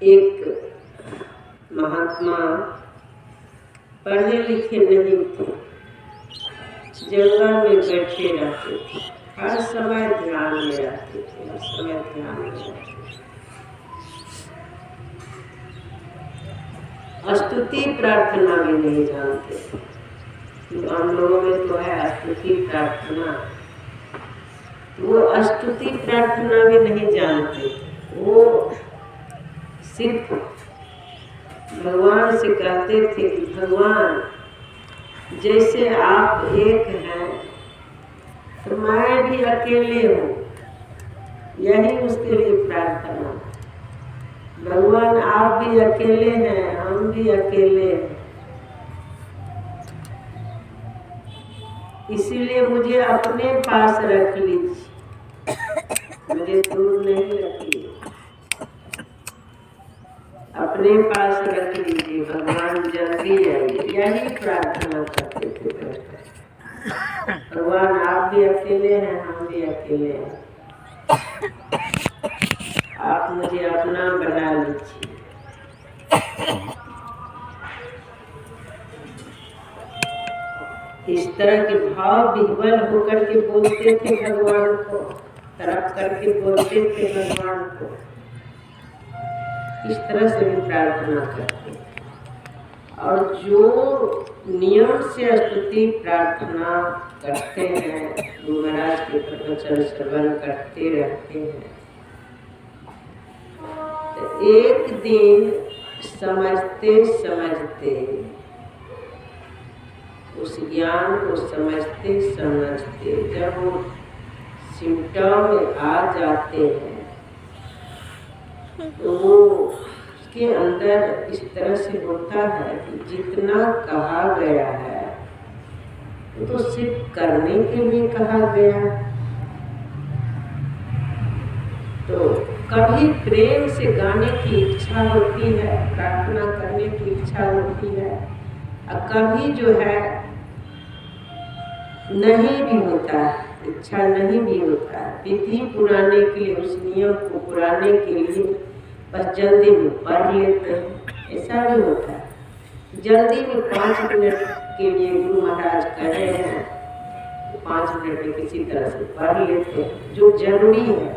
एक महात्मा पढ़े लिखे नहीं थे, जंगल में बैठे रहते थे, हर समय ध्यान में रहते थे, हर समय ध्यान में रहते थे। स्तुति प्रार्थना भी नहीं जानते थे। हम लोगों में तो है स्तुति प्रार्थना, वो स्तुति प्रार्थना भी नहीं जानते थे। वो सिर्फ भगवान से कहते थे कि भगवान जैसे आप एक हैं तो मैं भी अकेले हूँ, यही उसके लिए प्रार्थना। भगवान आप भी अकेले हैं, हम भी अकेले हैं, इसीलिए मुझे अपने पास रख लीजिए, मुझे दूर नहीं रखिए, अपने पास रख लीजिए, भगवान जल्दी आइए, यही प्रार्थना करते थे। भगवान आप भी अकेले हैं, हम भी अकेले हैं, आप मुझे अपना बना लीजिए। इस तरह के भाव विह्वल होकर के बोलते थे भगवान को, तरफ करके बोलते थे भगवान को। इस तरह से भी प्रार्थना करते थे। और जो नियम से स्तुति प्रार्थना करते हैं, गुरु महाराज के प्रवचन श्रवण करते रहते हैं, तो एक दिन समझते समझते, उस ज्ञान को समझते समझते जब वो सिम्टम में आ जाते हैं तो वो उसके अंदर इस तरह से होता है कि जितना कहा गया है वो तो सिर्फ करने के लिए कहा गया। तो कभी प्रेम से गाने की इच्छा होती है, प्रार्थना करने की इच्छा होती है, और कभी जो है नहीं भी होता है, इच्छा नहीं भी होता है। विधि पुराने के लिए, उस नियम को पुराने के लिए बस जल्दी में पढ़ लेते हैं, ऐसा भी होता है। जल्दी में 5 मिनट के लिए गुरु महाराज कह रहे हैं तो 5 मिनट में किसी तरह से पढ़ लेते हैं, जो जरूरी है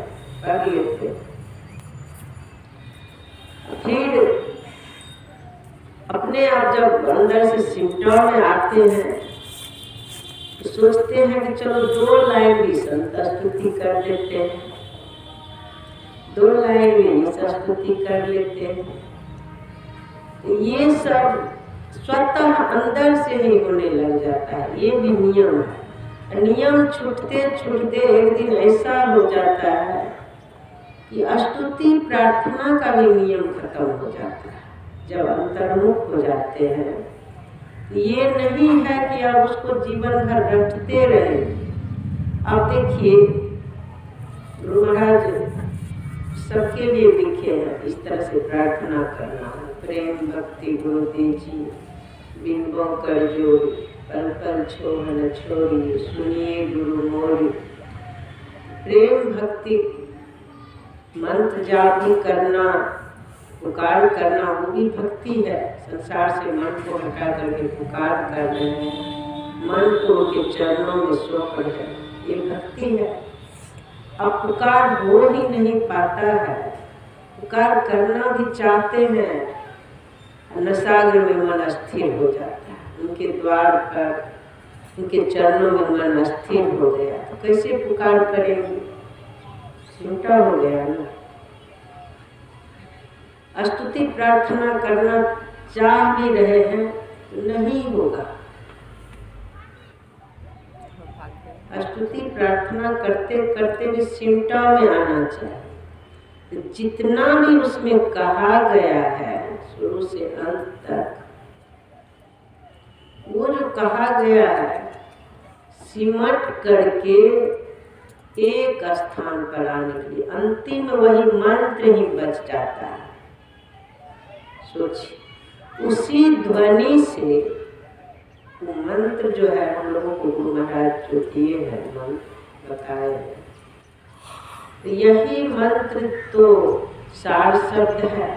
पढ़ लेते हैं। फिर अपने आप जब अंदर से सिम्टम में आते हैं तो सोचते हैं कि चलो 2 लाइन भी संत स्तुति कर लेते हैं, 2 लाइन में स्तुति कर लेते हैं। तो ये सब स्वतः अंदर से ही होने लग जाता है, ये भी नियम है। नियम छूटते छूटते एक दिन ऐसा हो जाता है कि स्तुति प्रार्थना का भी नियम खत्म हो जाता है। जब अंतर्मुख हो जाते हैं, ये नहीं है कि आप उसको जीवन भर रटते रहे। आप देखिए गुरु महाराज सबके लिए लिखे हैं इस तरह से प्रार्थना करना। प्रेम भक्ति गुरुदेव जी बिंबों कर जोड़ी, पल पल छोड़ न छोड़ी, सुनिए गुरु मोरी। प्रेम भक्ति मंत्र जाप भी करना, पुकार करना, वो भी भक्ति है। संसार से मन को हटा करके पुकार कर रहे हैं, मन को उनके चरणों में सौंप रहे हैं, ये भक्ति है। अब पुकार हो ही नहीं पाता है, पुकार करना भी चाहते हैं, नसागर में मन स्थिर हो जाता है। उनके द्वार पर, उनके चरणों में मन स्थिर हो गया तो कैसे पुकार करेंगे, झूठा हो गया ना। स्तुति प्रार्थना करना चाह भी रहे हैं तो नहीं होगा। स्तुति प्रार्थना करते करते भी सिमटा में आना चाहिए। तो जितना भी उसमें कहा गया है शुरू से अंत तक, वो जो कहा गया है सिमट करके एक स्थान पर आने के लिए अंतिम वही मंत्र ही बच जाता है। सोचिए, उसी ध्वनि से वो मंत्र जो है हम लोगों को गुरु महाराज जो दिए हैं, मंत्र बताए हैं, तो यही मंत्र तो सार शब्द है।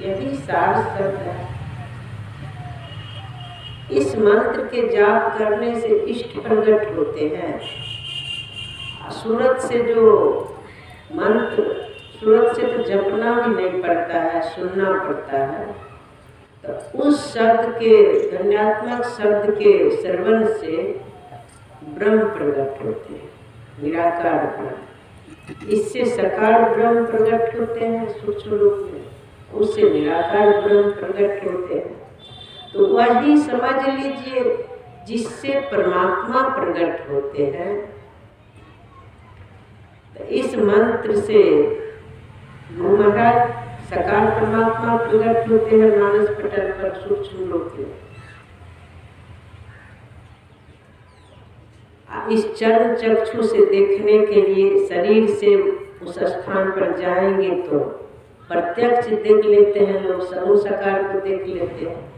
यही सार शब्द है। इस मंत्र के जाप करने से इष्ट प्रकट होते हैं। सूरत से जो मंत्र, सूरत से तो जपना भी नहीं पड़ता है, सुनना पड़ता है। तो उस शब्द के, ध्वन्यात्मक शब्द के श्रवण से ब्रह्म प्रकट होते हैं, निराकार ब्रह्म। इससे साकार ब्रह्म प्रकट होते हैं सूक्ष्म रूप में, उससे निराकार ब्रह्म प्रकट होते हैं। तो वही समझ लीजिए जिससे परमात्मा प्रकट होते हैं। तो इस मंत्र से गुरु महाराज साकार परमात्मा प्रकट होते हैं मानस पटल पर सूक्ष्म रूप में। इस चरण चक्षु से देखने के लिए शरीर से उस स्थान पर जाएंगे तो प्रत्यक्ष देख लेते हैं लोग, समूह साकार को देख लेते हैं।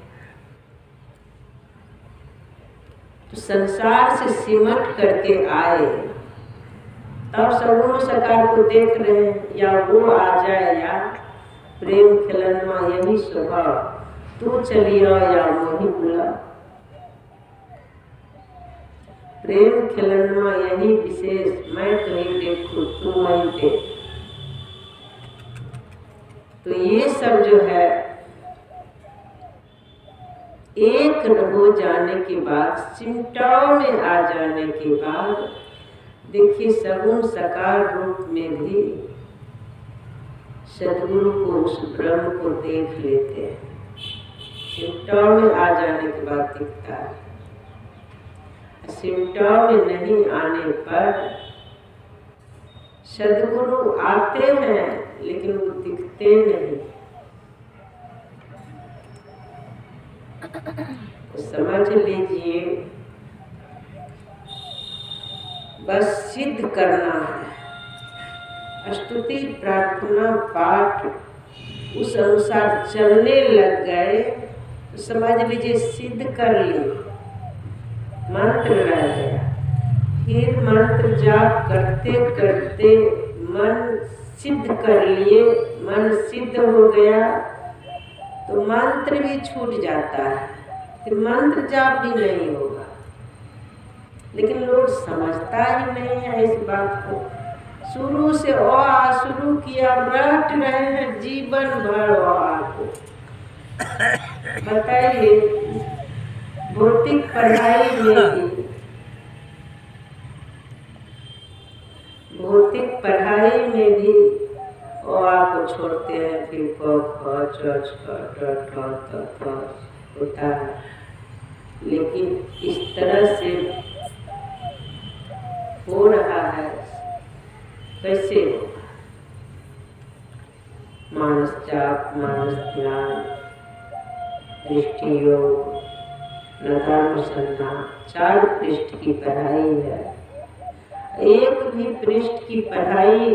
तो संसार से सिमट करके आए तब सगुण साकार को देख रहे हैं। या वो आ जाए या प्रेम खिलनमा यही स्वभाव, तू चलिया या मोही बुला। प्रेम खिलनमा यही विशेष, मैं तो ही देखूं तू मैं देख। तो ये सब जो है एक हो जाने के बाद, सिमटाव में आ जाने के बाद, देखिए सगुण साकार रूप में भी सदगुरु को, उस ब्रह्म को देख लेते हैं। सिमटाव में आ जाने के बाद दिखता है। सिमटाव में नहीं आने पर सदगुरु आते हैं लेकिन वो दिखते नहीं। तो समझ लीजिए बस सिद्ध करना है। स्तुति प्रार्थना पाठ उस अनुसार चलने लग गए तो समझ लीजिए सिद्ध कर लिए, मंत्र रह गया। फिर मंत्र जाप करते करते मन सिद्ध कर लिए, मन सिद्ध हो गया तो मंत्र भी छूट जाता है, फिर मंत्र जाप भी नहीं होगा। लेकिन लोग समझता ही नहीं है इस बात को। शुरू से शुरू किया, रट रहे हैं जीवन भर को। बताइए भौतिक पढ़ाई में भी, भौतिक पढ़ाई में भी को छोड़ते हैं, फिर होता है। लेकिन इस तरह से हो रहा है, कैसे होगा? मानस जाप, मानस ध्यान, दृष्टि योग, नदानुसंधान, 4 पृष्ठ की पढ़ाई है। एक भी पृष्ठ की पढ़ाई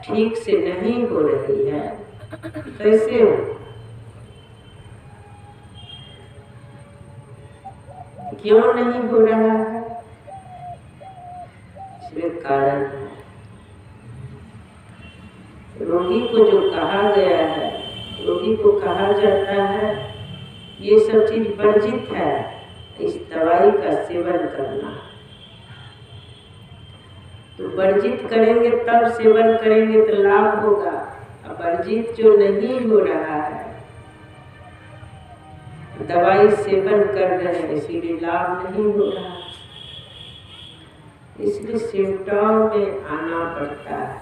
ठीक से नहीं हो रही है, कैसे हो? क्यों नहीं हो रहा है? इसमें कारण है। रोगी को जो कहा गया है, रोगी को कहा जाता है ये सब चीज वर्जित है, इस दवाई का सेवन करना। तो वर्जित करेंगे तब सेवन करेंगे तो लाभ होगा। अब वर्जित जो नहीं हो रहा है, दवाई सेवन कर रहे हैं, इसीलिए लाभ नहीं हो रहा। इसलिए सिम्टम में आना पड़ता है,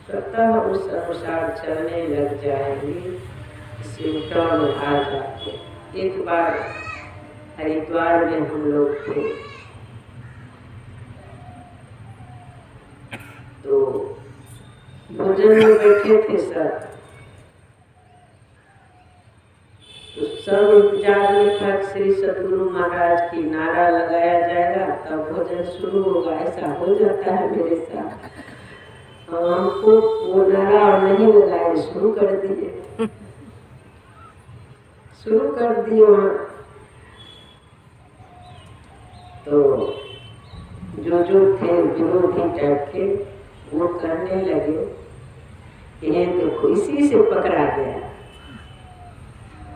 स्वतः उस अनुसार चलने लग जाएंगे, सिम्टम में आ जाते। एक बार हरिद्वार में हम लोग थे, तो भोजन में बैठे थे सब, तो सब इंतजार में था श्री सतगुरु महाराज की नारा लगाया जाएगा तब भोजन शुरू होगा। ऐसा हो जाता है मेरे साथ। हमको वो नारा और नहीं लगाए, शुरू कर दिए, शुरू कर दिए वहाँ। तो जो थे विरोधी टाइप के, वो करने लगे, ये देखो इसी से पकड़ा गया,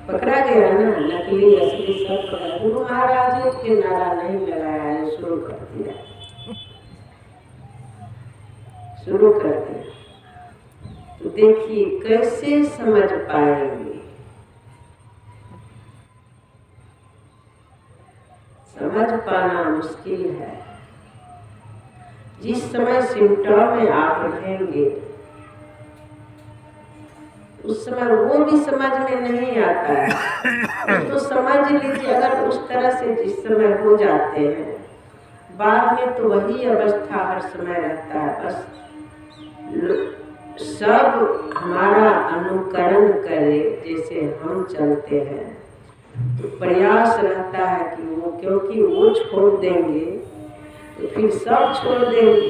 पकड़ा गया ना, नकली असली सब पकड़ा। गुरु महाराज के नारा नहीं लगाया है, शुरू कर दिया, शुरू कर दिया। तो देखिए कैसे समझ पाएंगे। समझ पाना मुश्किल है। जिस समय सिम्टम में आप रहेंगे उस समय वो भी समझ में नहीं आता है। तो समझ लीजिए, अगर उस तरह से जिस समय हो जाते हैं, बाद में तो वही अवस्था हर समय रहता है। बस सब हमारा अनुकरण करे जैसे हम चलते हैं, तो प्रयास रहता है कि वो, क्योंकि वो छोड़ देंगे तो फिर सब छोड़ देंगे।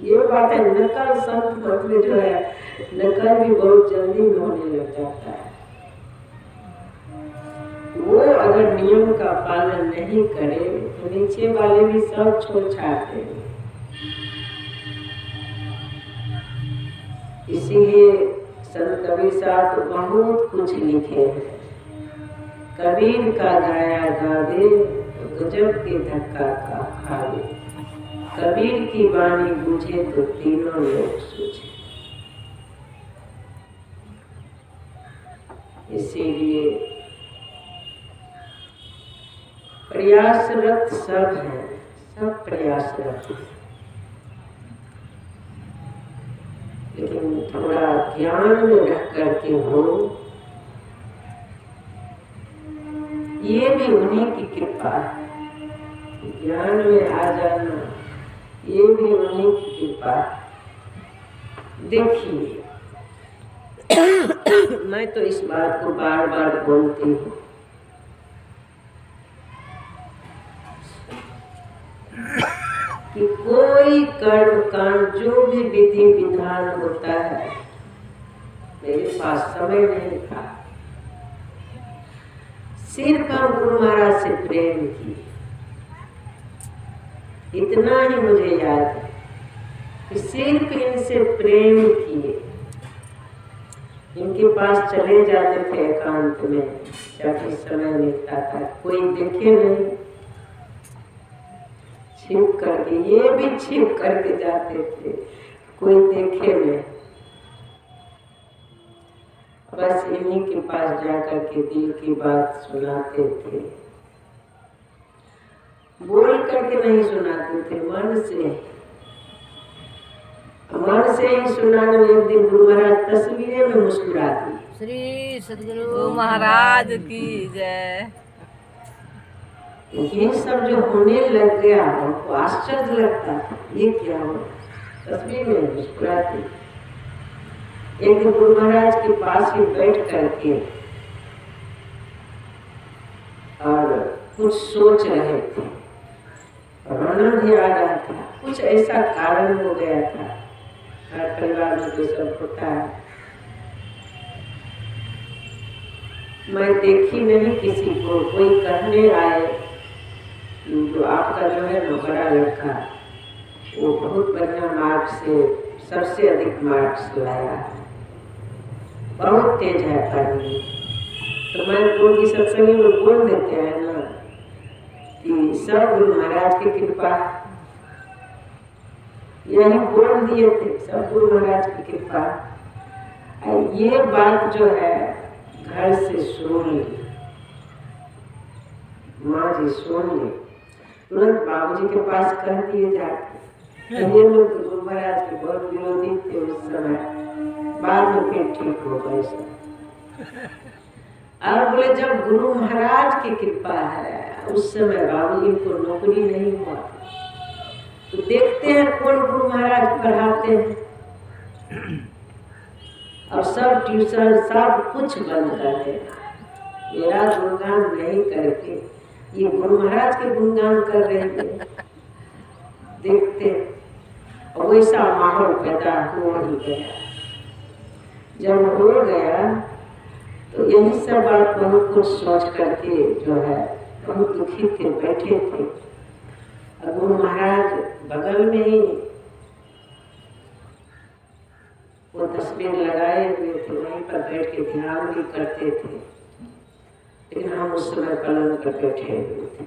ये बात है। नकल संत मत में जो है, नकल भी बहुत जल्दी में होने लग जाता है। वो अगर नियम का पालन नहीं करे तो नीचे वाले भी सब छोड़ छाड़ते हैं। इसीलिए संत कबीर साहब तो बहुत कुछ लिखे हैं। कबीर का गाया गावे तो गजब के धक्का का खावे, कबीर की वाणी बूझे तो तीनों लोग सूझे। इसीलिए प्रयासरत सब हैं, सब प्रयासरत हैं, लेकिन थोड़ा ज्ञान में रह करके हो, ये भी उन्हीं की कृपा है। ज्ञान में आ जाना ये भी उन्हीं की कृपा है। देखिए मैं तो इस बात को बार बार बोलती हूँ कि कोई कर्म कांड जो भी विधि विधान होता है, मेरे पास समय नहीं था, सिर्फ हम गुरु महाराज से प्रेम किए। इतना ही मुझे याद है कि सिर्फ इनसे प्रेम किए। इनके पास चले जाते थे एकांत में, जब इस समय मिलता था, कोई देखे नहीं, छिप करके, ये भी छिप करके जाते थे, कोई देखे नहीं। बस इन्हीं के पास जाकर के दिल की बात सुनाते थे, बोल करके नहीं सुनाते थे, मन से ही सुनाने में। एक दिन गुरु महाराज तस्वीरें में मुस्कुरा दी। श्री सद्गुरु महाराज की जय। ये सब जो होने लग गया हमको आश्चर्य लगता था, ये क्या हो, तस्वीर में मुस्कुराती। एक दिन गुरु महाराज के पास ही बैठ करके और कुछ सोच रहे थे, रोना भी आ रहा था, कुछ ऐसा कारण हो गया था, हर परिवार में तो सब होता है। मैं देखी नहीं किसी को, कोई कहने आए जो आपका जो है ना बड़ा लड़का, वो बहुत बढ़िया मार्क्स से, सबसे अधिक मार्क्स लाया है, बहुत तेज है पढ़ने। तो मैं गुरु की सत्संग में बोल देते हैं ना कि सब गुरु महाराज की कृपा, यही बोल दिए थे, सब गुरु महाराज की कृपा। ये बात जो है घर से सुन ली, माँ जी सुन ली, तुरंत बाबूजी के पास कह दिए जाके। ये लोग तो गुरु महाराज के बहुत विरोधी थे उस समय, बाद में फिर ठीक हो गए सब। और बोले जब गुरु महाराज की कृपा है, उस समय बाबूजी को नौकरी नहीं हुआ, तो देखते हैं कौन गुरु महाराज पढ़ाते हैं। और सब ट्यूशन सब कुछ बंद कर देना, मेरा गुणगान नहीं करके ये गुरु महाराज के गुणगान कर रहे थे। देखते और वैसा माहौल पैदा हो ही गया। जब हो गया तो यही सब बात बहुत कुछ सोच करके जो है बहुत दुखी थे, बैठे थे। और गुरु महाराज बगल में ही वो तस्वीर लगाए हुए थे, वहीं पर बैठ के ध्यान भी करते थे। लेकिन हम उस समय पलंग पर बैठे हुए थे,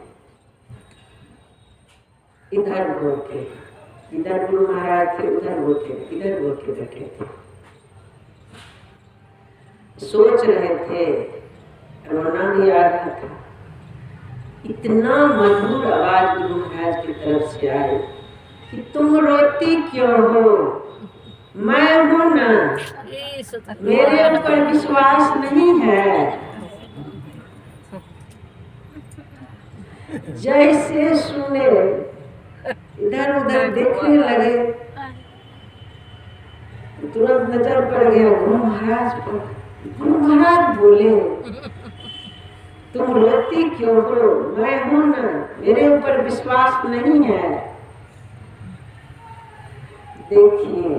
इधर घूमते, इधर गुरु महाराज थे, उधर वो थे, इधर वो के बैठे थे, सोच रहे थे, रोना भी आ रहा था। इतना मधुर आवाज गुरु महाराज की तरफ से आई कि तुम रोती क्यों हो, मैं हूं ना, मेरे ऊपर विश्वास नहीं है। जैसे सुने इधर उधर देखने लगे, तुरंत नजर पड़ गया गुरु महाराज पर। गुरु महाराज बोले, तुम रोती क्यों हो, मैं हूं ना, मेरे ऊपर विश्वास नहीं है। देखिए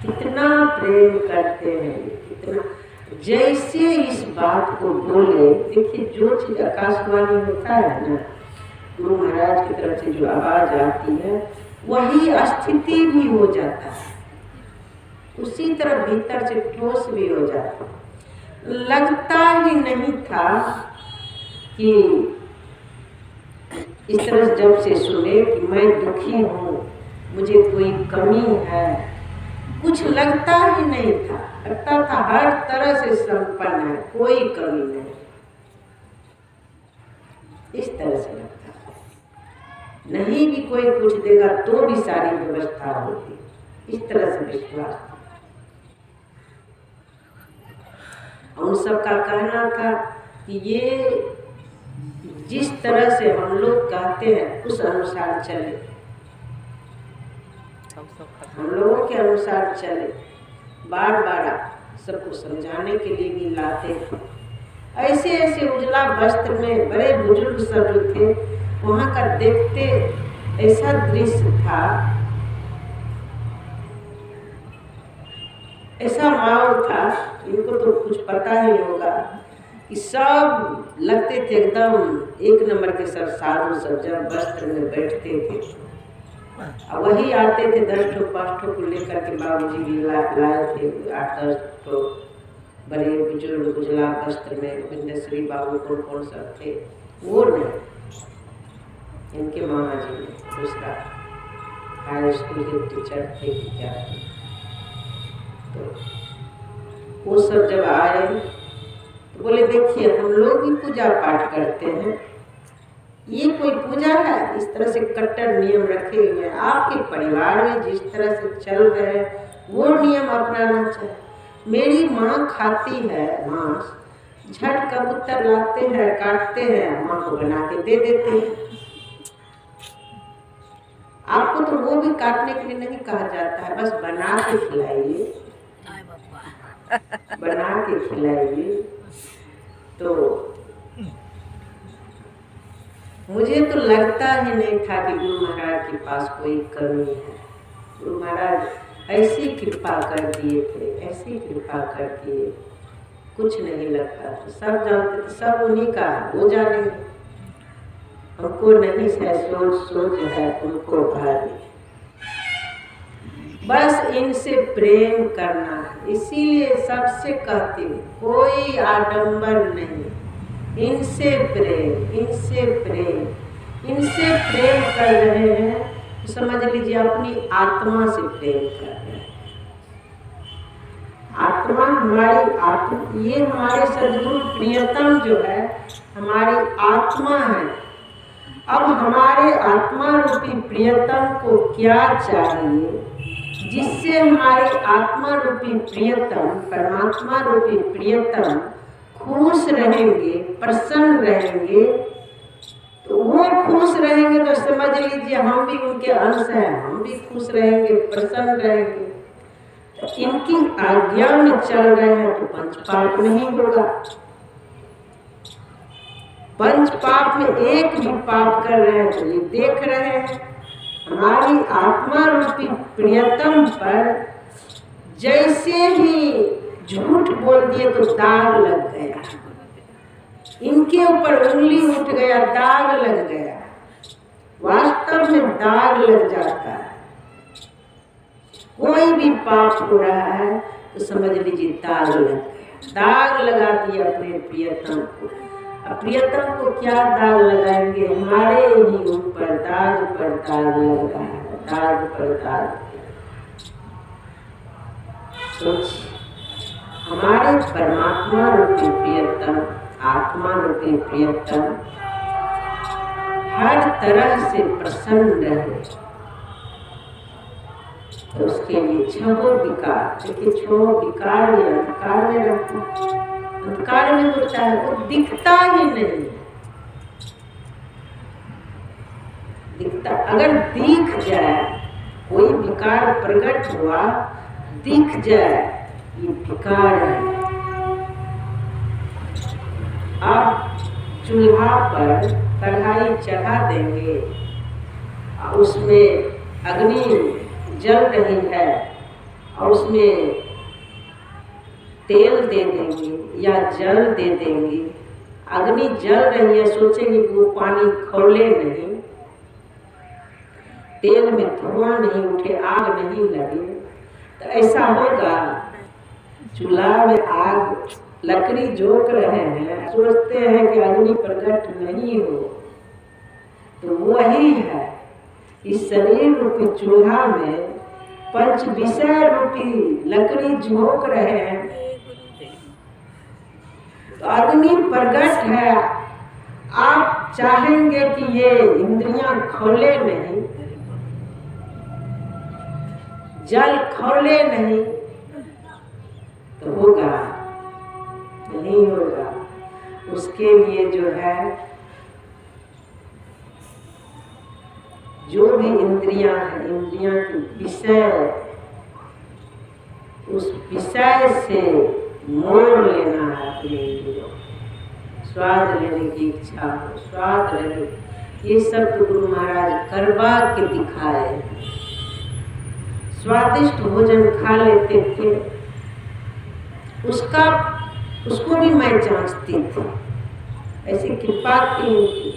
कितना प्रेम करते हैं, कितना। जैसे इस बात को बोले, देखिए जो चीज आकाशवाणी होता है ना, गुरु महाराज की तरफ से जो आवाज आती है वही स्थिति भी हो जाता है, उसी तरह भीतर से ठोस भी हो जाता है। लगता ही नहीं था कि इस तरह जब से सुने कि मैं दुखी हूँ, मुझे कोई कमी है, कुछ लगता ही नहीं था। लगता था हर तरह से संपन्न है, कोई कमी नहीं, इस तरह से लगता था। नहीं भी कोई कुछ देगा तो भी सारी व्यवस्था होती, इस तरह से विश्वास था। उन सबका कहना था कि ये जिस तरह से हम लोग कहते हैं उस अनुसार चले, हम लोगों के अनुसार चले। बार बार सबको समझाने के लिए भी लाते थे। ऐसे ऐसे उजला वस्त्र में बड़े बुजुर्ग सब जो थे, वहाँ का देखते ऐसा दृश्य था, ऐसा माहौल था, इनको तो कुछ पता ही होगा कि सब लगते थे एकदम एक नंबर के। सब साधु सब जब वस्त्र में बैठते थे, वही आते थे 10 ठो 5 ठो को लेकर के। बाबूजी भी लाए थे 8-10 ठो बड़े बुजुर्ग उजला वस्त्र में। बिंदेश्वरी बाबू कौन सब थे, वो नहीं, इनके मामा जी ने दूसरा हाई स्कूल के टीचर थे क्या, तो वो सब जब आए तो बोले, देखिए हम लोग भी पूजा पाठ करते हैं, ये कोई पूजा है? इस तरह से कट्टर नियम रखे हुए हैं। आपके परिवार में जिस तरह से चल रहे हैं वो नियम अपनाना चाहिए। मेरी माँ खाती है मांस, झट कबूतर लाते हैं, काटते हैं, माँ को बना के दे देते हैं। आपको तो वो भी काटने के लिए नहीं कहा जाता है, बस बना के खिलाइए, बना के खिलाइए। तो मुझे तो लगता ही नहीं था कि गुरु महाराज के पास कोई कमी है। गुरु महाराज ऐसी कृपा कर दिए थे, ऐसी कृपा कर दिए, कुछ नहीं लगता था। सब जानते थे, सब उन्हीं का, वो जानेंगे, हमको नहीं है, सोच है उनको भारी। बस इनसे प्रेम करना है, इसीलिए सबसे कहती हूँ कोई आडंबर नहीं, इनसे प्रेम, इनसे प्रेम, इनसे प्रेम कर रहे हैं तो समझ लीजिए अपनी आत्मा से प्रेम कर रहे हैं। आत्मा हमारी आत्मा, ये हमारे सद्गुरु प्रियतम जो है हमारी आत्मा है। अब हमारे आत्मा रूपी प्रियतम को क्या चाहिए, जिससे हमारे आत्मा रूपी प्रियतम, परमात्मा रूपी प्रियतम खुश रहेंगे, प्रसन्न रहेंगे। तो वो खुश रहेंगे तो समझ लीजिए हम भी उनके अंश हैं, हम भी खुश रहेंगे, प्रसन्न रहेंगे। तो इनकी आज्ञा में चल रहे हैं तो पंच पाप नहीं होगा। पंच पाप में एक भी पाप कर रहे हैं तो ये देख रहे हैं। हमारी आत्मा रूपी प्रियतम पर जैसे ही झूठ बोल दिए तो दाग लग गया, इनके ऊपर उंगली उठ गया, दाग लग गया। वास्तव में दाग लग जाता है। कोई भी पाप हो रहा है तो समझ लीजिए दाग लग गया, दाग लगा दिया अपने प्रियतम को। प्रियतम को क्या दाग लगाएंगे, हमारे ही ऊपर दाग पर दाग लग रहा है, दाग पर दाग। सोचिए, हमारे परमात्मा रूपी प्रियतम, आत्मा रूपी प्रियतम हर तरह से प्रसन्न रहे, तो उसके लिए छहो विकार, देखिए छहो विकार में अंधकार में रहता, अंधकार में होता है, वो दिखता ही नहीं दिखता। अगर दिख जाए, कोई विकार प्रकट हुआ, दिख जाए, ये विकार है। आप चूल्हा पर कढ़ाई चढ़ा देंगे, उसमें अग्नि जल रही है और उसमें तेल दे देंगे या जल दे देंगे, अग्नि जल रही है, सोचेंगे कि वो पानी खौले नहीं, तेल में धुआं नहीं उठे, आग नहीं लगे, तो ऐसा होगा। चूल्हा में आग, लकड़ी जोक रहे हैं, सोचते हैं कि अग्नि प्रकट नहीं हो, तो वही है इस शरीर रूपी चूल्हा में पंच विषय रूपी लकड़ी झोंक रहे हैं, तो अग्नि प्रकट है। आप चाहेंगे कि ये इंद्रियां खोले नहीं, जल खोले नहीं, तो होगा नहीं होगा। उसके लिए जो है, जो भी इंद्रियां हैं, इंद्रियां के विषय, उस विषय से मोड़ लेना है अपने इंद्रियों, स्वाद लेने की इच्छा हो, स्वाद लेने, ये सब तो गुरु महाराज करवा के दिखाए। स्वादिष्ट भोजन खा लेते थे, उसको भी मैं जांचती थी, ऐसी कृपा थी उनकी,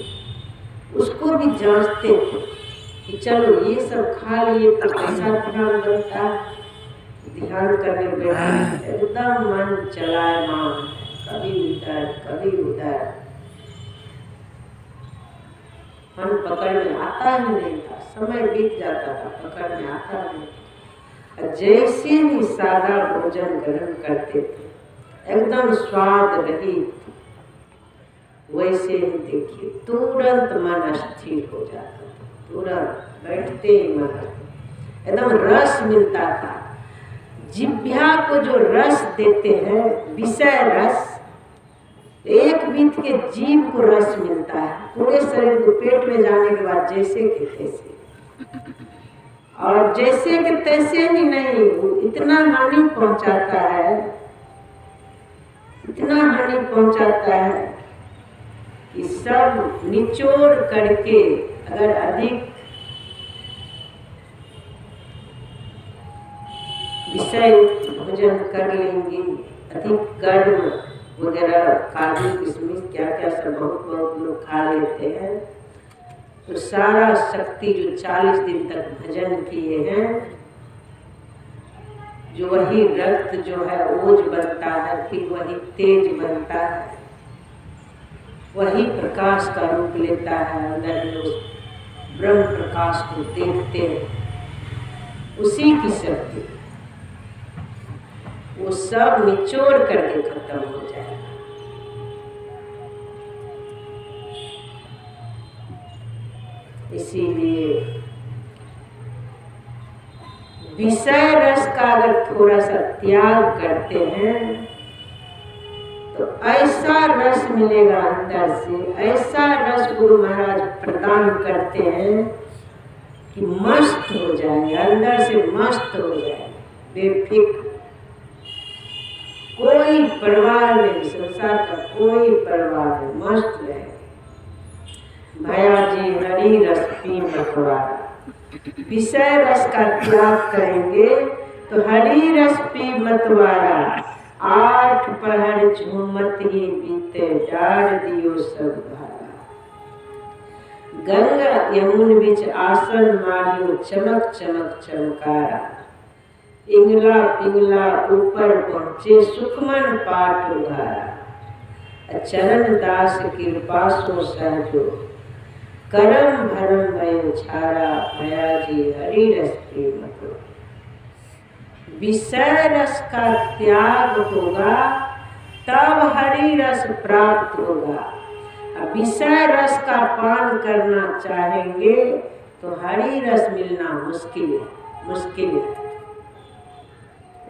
उसको भी जांचते थे कि चलो ये सब खा लिए तो कैसा ध्यान बनता है, ध्यान करने बैठे एकदम मन चलायमान, कभी इधर कभी उधर, मन पकड़ में आता ही नहीं था, समय बीत जाता था, पकड़ में आता नहीं। जैसे ही सादा भोजन ग्रहण करते थे, एकदम स्वाद रहित, वैसे ही देखिए तुरंत मन स्थिर हो जाता था, तुरंत बैठते ही मन एकदम रस मिलता था। जिह्वा को जो रस देते हैं, विषय रस, एक बीत के जीव को रस मिलता है, पूरे शरीर को पेट में जाने के बाद जैसे के तैसे, और जैसे के तैसे ही नहीं, इतना हानि पहुंचाता है, इतना हानि पहुंचाता है कि सब निचोड़ करके, अगर अधिक विषय भोजन कर लेंगे, अधिक गर्म वगैरह, काजू किशमिश क्या क्या सब बहुत लोग खा लेते हैं, तो सारा शक्ति जो 40 दिन तक भजन किए हैं, जो वही रक्त जो है ओज बनता है, फिर वही तेज बनता है, वही प्रकाश का रूप लेता है, अंदर लोग ब्रह्म प्रकाश को देखते हैं, उसी की शक्ति, वो सब निचोड़ करके खत्म हो जाएगा। इसीलिए विषय रस का अगर थोड़ा सा त्याग करते हैं, तो ऐसा रस मिलेगा अंदर से, ऐसा रस गुरु महाराज प्रदान करते हैं कि मस्त हो जाएंगे, अंदर से मस्त हो जाएंगे, बेफिक्र, कोई परवाह नहीं, संसार का कोई परवाह नहीं, मस्त रहे। भैया जी हरि रस पी मथुआरा, विषय रस का त्याग करेंगे तो हरि रस पी मथुआरा, 8 पहर झूमत ही बीते, डार दियो सब भारा। गंगा यमुन बिच आसन मारियो, चमक चमक चमकारा, इंगला पिंगला ऊपर पहुंचे, सुखमन पाठ उधारा। चरण दास कृपा सो सहजो, करम भरम भयो छारा, भया जी हरि रस प्रेम को। विषय रस का त्याग होगा तब हरि रस प्राप्त होगा। अब विषय रस का पान करना चाहेंगे तो हरि रस मिलना मुश्किल है, मुश्किल है।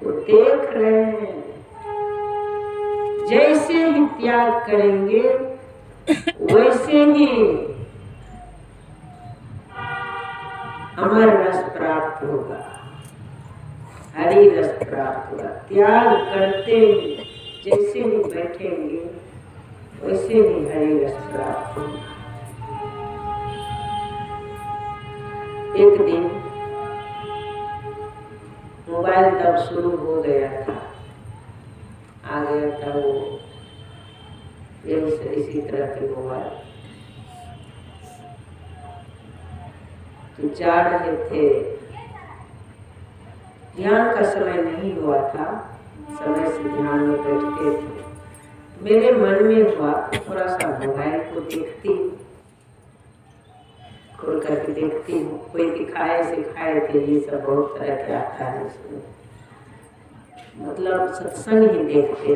वो देख रहे हैं, जैसे ही त्याग करेंगे वैसे ही अमर रस प्राप्त होगा, हरि रस प्राप्त होगा। त्याग करते ही जैसे ही बैठेंगे वैसे ही हरि रस प्राप्त होगा। एक दिन मोबाइल तब शुरू हो गया था, आ गया था वो इसी तरह के मोबाइल। तो जा रहे थे, ध्यान का समय नहीं हुआ था, समय से ध्यान में बैठते थे। मेरे मन में हुआ थोड़ा सा मोबाइल को देखती हूँ, खोल करके देखती हूँ, कोई दिखाए सिखाए थे, ये सब बहुत तरह के आता है इसमें, मतलब सत्संग ही देखते।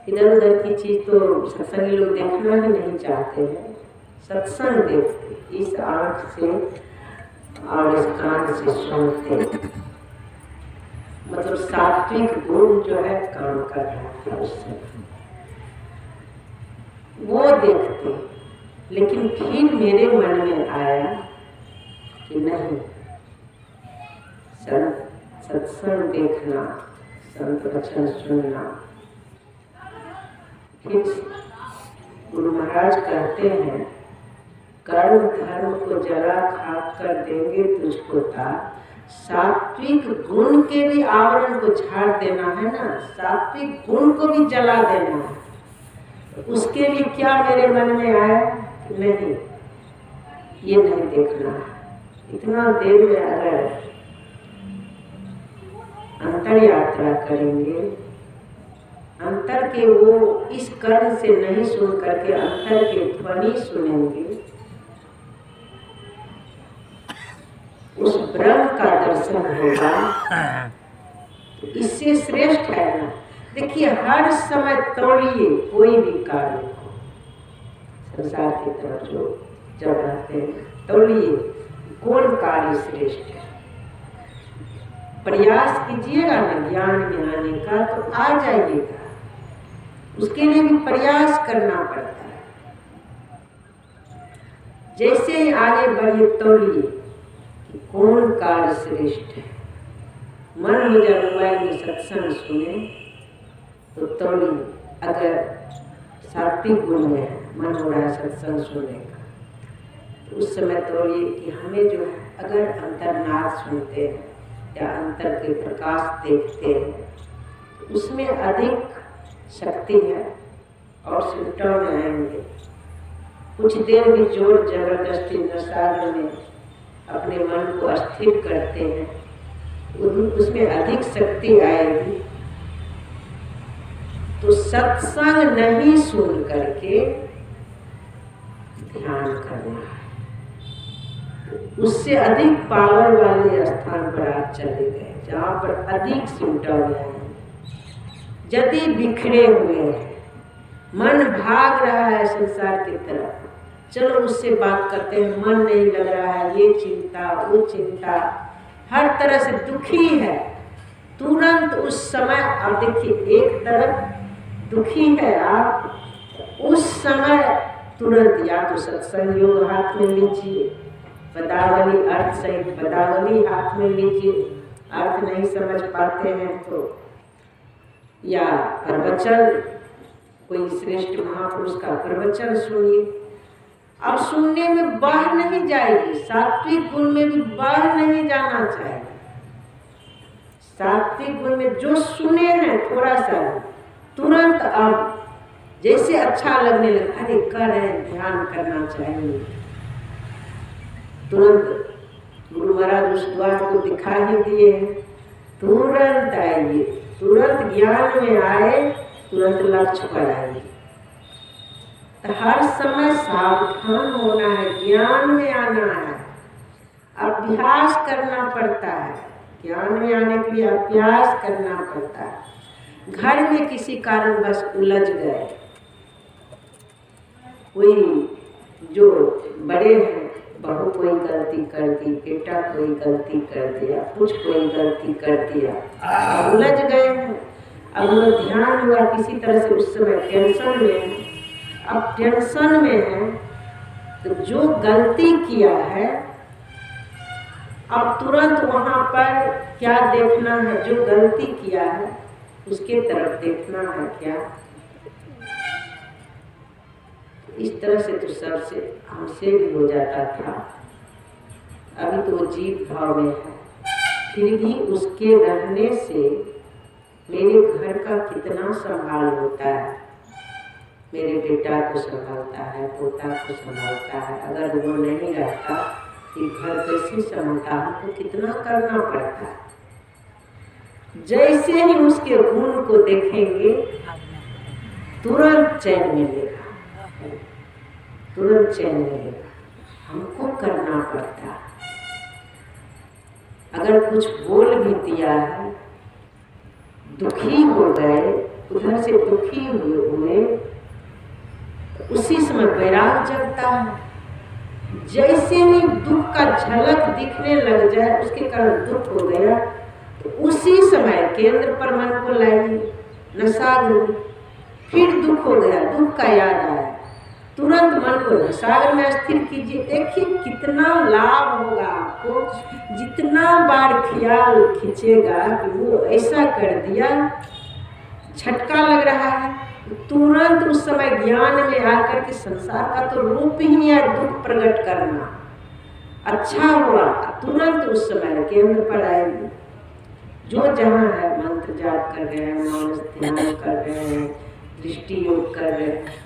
इधर उधर की चीज तो सत्संगी लोग देखना ही नहीं चाहते हैं, सत्संग देखते, इस आंख से और इस कान से सुनते। मतलब सात्विक गुण जो है काम कर रहा था उससे, वो देखते। लेकिन फिर मेरे मन में आया कि नहीं, सत्संग देखना, संत वचन सुनना। फिर गुरु महाराज कहते हैं, कर्म धर्म को जला खाक कर देंगे तुझको था, सात्विक गुण के भी आवरण को झाड़ देना है ना, सात्विक गुण को भी जला देना है। उसके लिए क्या मेरे मन में आया कि नहीं, ये नहीं देखना है। इतना देर में अगर अंतर यात्रा करेंगे, अंतर के वो इस कर्म से नहीं सुन करके अंतर के ध्वनि सुनेंगे, उस ब्रह्म का दर्शन होगा। तो इससे श्रेष्ठ है ना। देखिए, हर समय तोड़िए कोई भी कार्य को, संसार की तरफ जो जब रहते हैं, तोड़िए कौन कार्य श्रेष्ठ है। प्रयास कीजिएगा ना ज्ञान में आने का तो आ जाइएगा, उसके लिए भी प्रयास करना पड़ता है। जैसे आगे बढ़िए तोड़िए कौन कार्य श्रेष्ठ है। मन में जब मोबाइल में सत्संग सुने तो तोड़िए, अगर सात्विक गुण में है, मन हो रहा है सत्संग सुनने का, तो उस समय तोड़िए कि हमें जो है, अगर अंतर्नाद सुनते हैं या अंतर के प्रकाश देखते हैं तो उसमें अधिक शक्ति है और सिमटों में आएंगे। कुछ देर भी जोर जबरदस्ती नशागर में अपने मन को अस्थिर करते हैं, उसमें अधिक शक्ति आएगी। तो सत्संग नहीं सुन करके ध्यान करना है, उससे अधिक पावर वाले स्थान पर आप चले गए, जहाँ पर अधिक सिम्टम है। यदि बिखरे हुए हैं, मन भाग रहा है संसार की तरफ, चलो उससे बात करते हैं, मन नहीं लग रहा है, ये चिंता वो चिंता, हर तरह से दुखी है, तुरंत उस समय आप देखिए, एक तरफ दुखी है आप, उस समय तुरंत या तो सत्संग योग हाथ में लीजिए, पदावली अर्थ सहित पदावली हाथ में लीजिए, अर्थ नहीं समझ पाते हैं तो, या प्रवचन, कोई श्रेष्ठ महापुरुष का प्रवचन सुनिए। अब सुनने में बाहर नहीं जाएगी, सात्विक गुण में भी बाहर नहीं जाना चाहिए। सात्विक गुण में जो सुने हैं थोड़ा सा, तुरंत अब जैसे अच्छा लगने लगा, अरे कर रहे ध्यान करना चाहिए, तुरंत गुरु महाराज उस द्वार को दिखा ही दिए हैं, तुरंत आइए, तुरंत ज्ञान में आए, तुरंत लक्ष्य पर आएगी। तो हर समय सावधान होना है, ज्ञान में आना है, अभ्यास करना पड़ता है। ज्ञान में आने के लिए अभ्यास करना पड़ता है। घर में किसी कारण बस उलझ गए, कोई जो बड़े हैं, बहू कोई गलती कर दी, बेटा कोई गलती कर दिया, कुछ कोई गलती कर दिया, उलझ गए हैं। अब उन्हें ध्यान हुआ किसी तरह से, उस समय टेंशन में है। अब टेंशन में है तो जो गलती किया है अब तुरंत वहां पर क्या देखना है, जो गलती किया है उसके तरफ देखना है क्या। इस तरह से तो सबसे हमसे भी हो जाता था। अभी तो वो जीव भाव में है, फिर भी उसके रहने से मेरे घर का कितना संभाल होता है। मेरे बेटा को संभालता है, पोता को संभालता है। अगर वो नहीं रहता कि घर कैसे संभालता, हमको कितना करना पड़ता है। जैसे ही उसके गुण को देखेंगे तुरंत चैन मिलेगा, तुरंत चैन मिलेगा। हमको करना पड़ता है। अगर कुछ बोल भी दिया है, दुखी हो गए, उधर से दुखी हुए, तो उसी समय वैराग जगता है। जैसे ही दुख का झलक दिखने लग जाए, उसके कारण दुख हो गया, तो उसी समय केंद्र पर मन को लाइए, नसाग्र। फिर दुख हो गया, दुख का याद आया, तुरंत मन को नसाग्र में स्थिर कीजिए। देखिए कितना लाभ होगा आपको। जितना बार ख्याल खींचेगा कि वो ऐसा कर दिया, झटका लग रहा है, तुरंत उस समय ज्ञान में आकर के संसार का तो रूप ही है दुख प्रकट करना। अच्छा हुआ, तुरंत उस समय केंद्र पर आएगी। जो जहाँ है मंत्र जाप कर रहे हैं, मानस ध्यान कर रहे हैं, दृष्टि योग कर रहे हैं,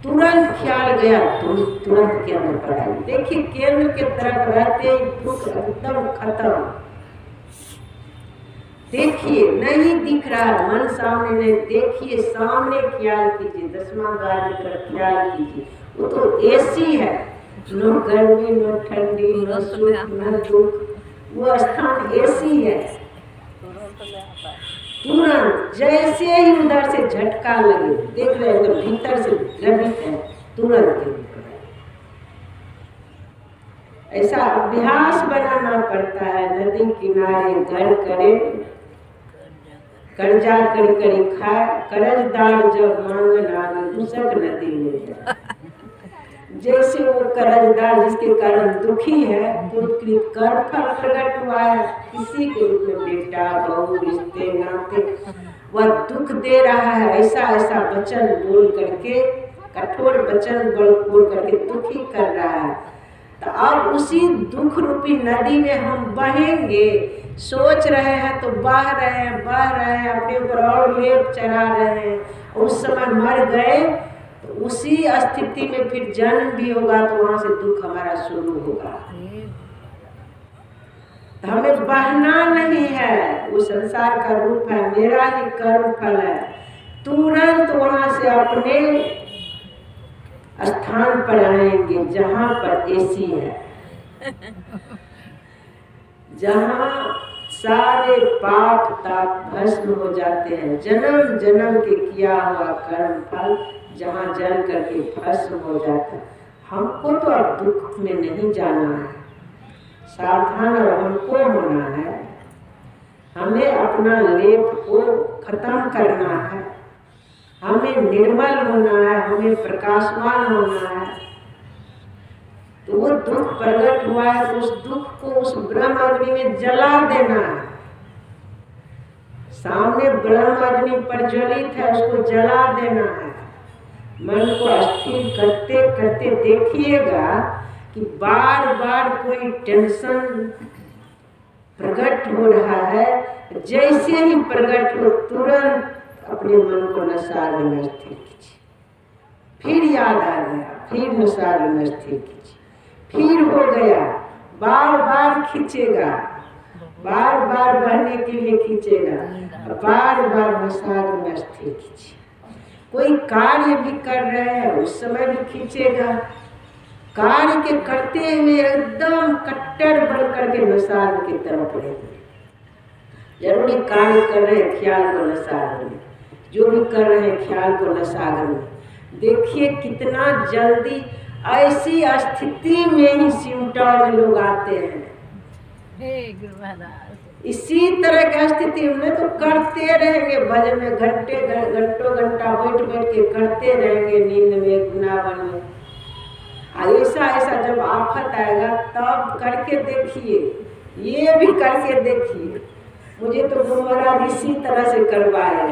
तुरंत ख्याल गया, तुरंत केंद्र पर आएगी। देखिए केंद्र के तरफ रहते ही दुख एकदम खत्म। देखिए नहीं दिख रहा, मन सामने नहीं, देखिए सामने ख्याल कीजिए, 10वां द्वार की तरफ ख्याल कीजिए। वो तो एसी है, न गर्मी न ठंडी न सुख न दुख, वो स्थान एसी है। तुरंत जैसे ही उधर से झटका लगे, देख रहे हैं भीतर से द्रवित है, तुरंत ऐसा अभ्यास बनाना पड़ता है। नदी किनारे घर करे, कर्जा करी करी खाए, कर्जदार जब मांग लागे, उसक नदी में जाए। जैसे वो कर्जदार जिसके कारण दुखी है, कृत कर फल प्रकट हुआ है, किसी के रूप में बेटा बहू रिश्ते नाते, वह दुख दे रहा है। ऐसा ऐसा वचन बोल करके, कठोर वचन बोल करके दुखी कर रहा है। तो अब उसी दुख रूपी नदी में हम बहेंगे। सोच रहे हैं तो बह रहे हैं, अपने ऊपर और लेप चढ़ा रहे हैं। उस समय मर गए तो उसी स्थिति में फिर जन्म भी होगा, तो वहां से दुख हमारा शुरू होगा। तो हमें बहना नहीं है, वो संसार का रूप है, मेरा ही कर्म फल है। तुरंत वहां से अपने स्थान पर आएंगे जहां पर एसी है, जहां सारे पाप ताप भस्म हो जाते हैं। जन्म जन्म के किया हुआ कर्म फल जहां जल करके भस्म हो जाता है। हमको तो अब दुख में नहीं जाना है, सावधान और हमको होना है। हमें अपना लेप को खत्म करना है, हमें निर्मल होना है, हमें प्रकाशमान होना है। तो वो दुख प्रकट हुआ है तो उस दुख को उस ब्रह्म अग्नि में जला देना है। सामने ब्रह्म अग्नि प्रज्वलित है, उसको जला देना है। मन को स्थिर करते करते देखिएगा कि बार बार कोई टेंशन प्रकट हो रहा है, जैसे ही प्रकट हो तुरंत अपने मन को नसाग्र में स्थिर कीजिए। फिर याद आ गया, फिर नसाग्र में स्थिर कीजिए। फिर हो गया, बार बार खींचेगा, बार बार बहने के लिए खींचेगा, बार बार नसाग्र में स्थिर कीजिए। कोई कार्य भी कर रहे हैं उस समय भी खींचेगा। कार्य के करते हुए एकदम कट्टर बन करके नसार की तरफ रहेंगे। जरूरी कार्य कर रहे हैं ख्याल को नसागर में, जो भी कर रहे हैं ख्याल को नसागर में। देखिए कितना जल्दी ऐसी स्थिति में ही सिमटा में लोग आते हैं। हे गुरु महाराज, इसी तरह की स्थिति में तो करते रहेंगे भजन में, घंटों घंटा बैठ के करते रहेंगे, नींद में गुनावन में। ऐसा जब आफत आएगा तब करके देखिए, ये भी करके देखिए। मुझे तो गुरु महाराज इसी तरह से करवाए।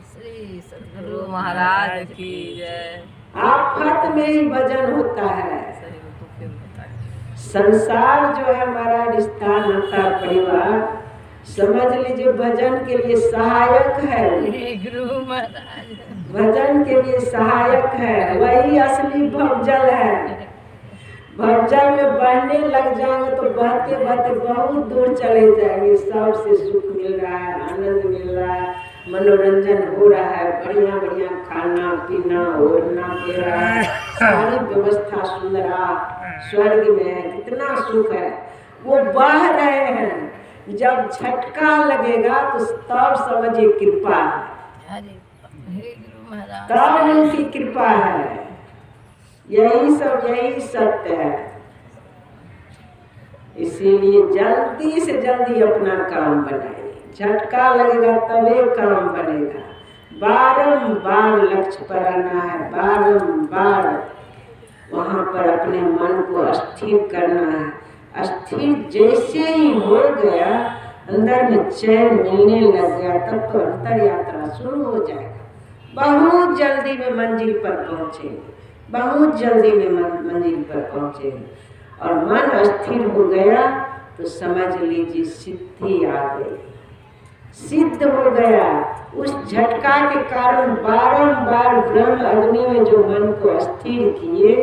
श्री सद्गुरु महाराज की जय। आफत में ही भजन होता है। संसार जो है हमारा रिश्ता नाता परिवार, समझ लीजिए भजन के लिए सहायक है। गुरु महाराज भजन के लिए सहायक है, वही असली भवजल है। भवजल में बहने लग जाएंगे तो बहते बहते बहुत दूर चले जाएंगे। सबसे सुख मिल रहा है, आनंद मिल रहा है, मनोरंजन हो रहा है, बढ़िया बढ़िया खाना पीना ओढ़ना दे रहा है, सारी व्यवस्था सुंदर स्वर्ग में है, कितना सुख है। वो बह रहे हैं, जब झटका लगेगा तो तब समझिए कृपा है, तब उनकी कृपा है। यही सत्य है। इसीलिए जल्दी से जल्दी अपना काम बनाइए। झटका लगेगा तभी काम बनेगा। बारंबार लक्ष्य पर आना है, बारंबार वहाँ पर अपने मन को स्थिर करना है। स्थिर जैसे ही हो गया, अंदर में चैन मिलने लग गया, तब तो अंतर यात्रा शुरू हो जाएगा। बहुत जल्दी में मंजिल पर पहुँचेंगे, बहुत जल्दी में मंजिल पर पहुँचेंगे। और मन स्थिर हो गया तो समझ लीजिए सिद्धि आ गई, सिद्ध हो गया। उस झटका के कारण बारंबार ब्रह्म अग्नि में जो मन को स्थिर किए,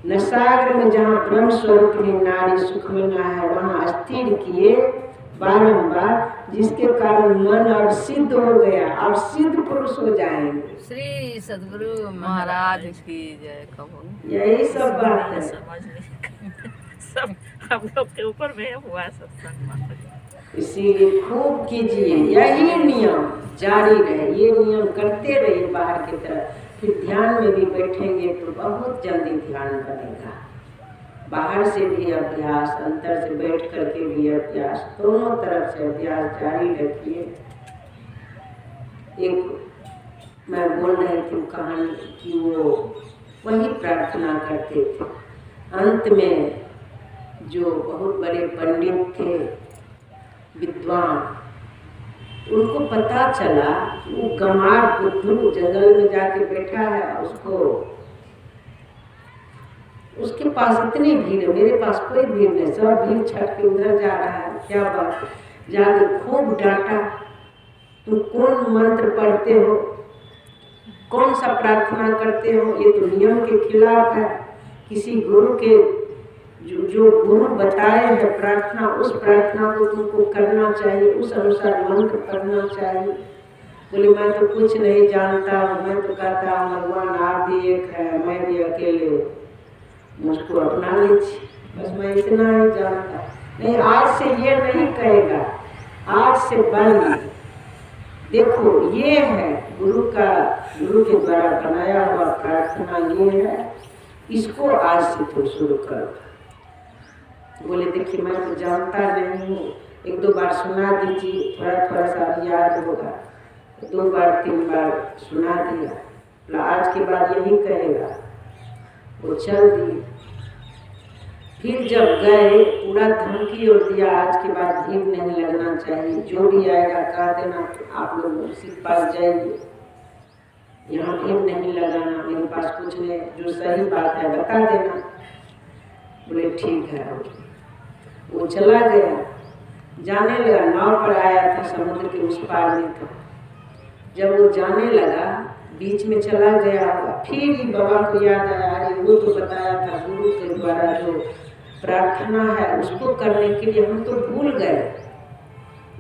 नसागर में जहाँ ब्रह्म स्वरूप में नारी सुख मिलना है वहाँ स्थिर किए बारंबार, जिसके कारण मन अब सिद्ध हो गया। अब सिद्ध पुरुष हो जाएंगे। श्री सद्गुरु महाराज की जय। कहो यही सब बात है। समझ सब हम लोग के ऊपर में हुआ सत्संग। इसीलिए खूब कीजिए, यही नियम जारी रहे, ये नियम करते रहिए बाहर की तरफ। फिर ध्यान में भी बैठेंगे तो बहुत जल्दी ध्यान बनेगा। बाहर से भी अभ्यास, अंदर से बैठ करके भी अभ्यास, दोनों तरफ से अभ्यास जारी रखिए। एक मैं बोल रही थी कहानी कि वो वही प्रार्थना करते थे। अंत में जो बहुत बड़े पंडित थे, विद्वान, उनको पता चला कि वो गंवार बुद्धू जंगल में जाके बैठा है। उसके पास इतनी भीड़ है, मेरे पास कोई भीड़ नहीं, सब भीड़ छट के उधर जा रहा है। क्या बात, जाके खूब डांटा, तुम कौन मंत्र पढ़ते हो, कौन सा प्रार्थना करते हो, ये तो नियम के खिलाफ है। किसी गुरु के जो गुरु बताए हैं प्रार्थना, उस प्रार्थना को तुमको करना चाहिए, उस अनुसार मंत्र पढ़ना चाहिए। बोले मैं तो कुछ नहीं जानता हूँ, मैं तो कहता हूँ भगवान आप भी एक है, मैं भी अकेले, मुझको अपना लीजिए, बस मैं इतना ही जानता। नहीं, आज से ये नहीं कहेगा, आज से बंद। देखो ये है गुरु के द्वारा बनाया हुआ प्रार्थना, ये है, इसको आज से तो शुरू करो। बोले देखिए मैं तो जानता नहीं हूँ, एक दो बार सुना दीजिए, थोड़ा सा याद होगा। 2 बार 3 बार सुना दिया, तो आज के बाद यही कहेगा। वो चल दिए। फिर जब गए पूरा धमकी और दिया, आज के बाद भीड़ नहीं लगना चाहिए, जो भी आएगा कह देना आप लोग उसी के पास जाइए, यहाँ भीड़ नहीं लगाना, मेरे पास कुछ नहीं, जो सही बात है बता देना। बोले ठीक है। वो चला गया, जाने लगा, नाव पर आया था, समुद्र के उस पार में था। जब वो जाने लगा, बीच में चला गया, फिर ही बाबा को याद आया, अरे वो तो बताया था गुरु के द्वारा जो प्रार्थना है उसको करने के लिए हम तो भूल गए।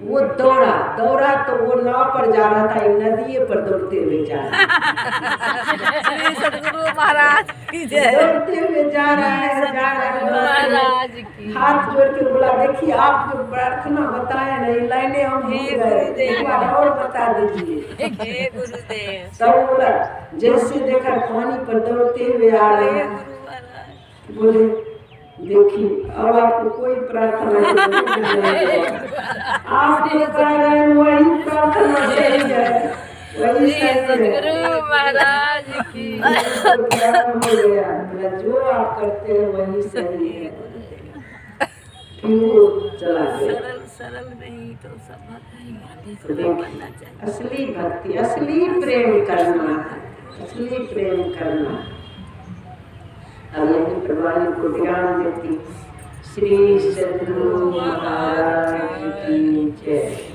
वो दौड़ा तो वो नाव पर जा रहा था, नदी पर दौड़ते हुए जा रहा है। श्री सद्गुरु महाराज की जय। दौड़ते हुए जा रहा है महाराज की हाथ जोड़ के बोला, देखिए आप जो प्रार्थना बताए नहीं, लाइनें हम भूल गए, एक बार और बता दीजिए। हे गुरुदेव। तब बोला, जैसे देखा पानी पर दौड़ते हुए आ रहे हैं, बोले देखिए अब आपको कोई प्रार्थना की जरूरत नहीं है, आप जो कह रहे हैं वही प्रार्थना सही है, वही सही है। सद्गुरु महाराज की तो क्या हो गया, बोला, जो आप करते हैं वही सही है। क्यों चला गया? सरल नहीं तो सब तो देखिए, असली भक्ति, असली प्रेम करना है, असली प्रेम करना। अब यही प्रभु को ध्यान देती। श्री सद्गुरु महाराज की जय।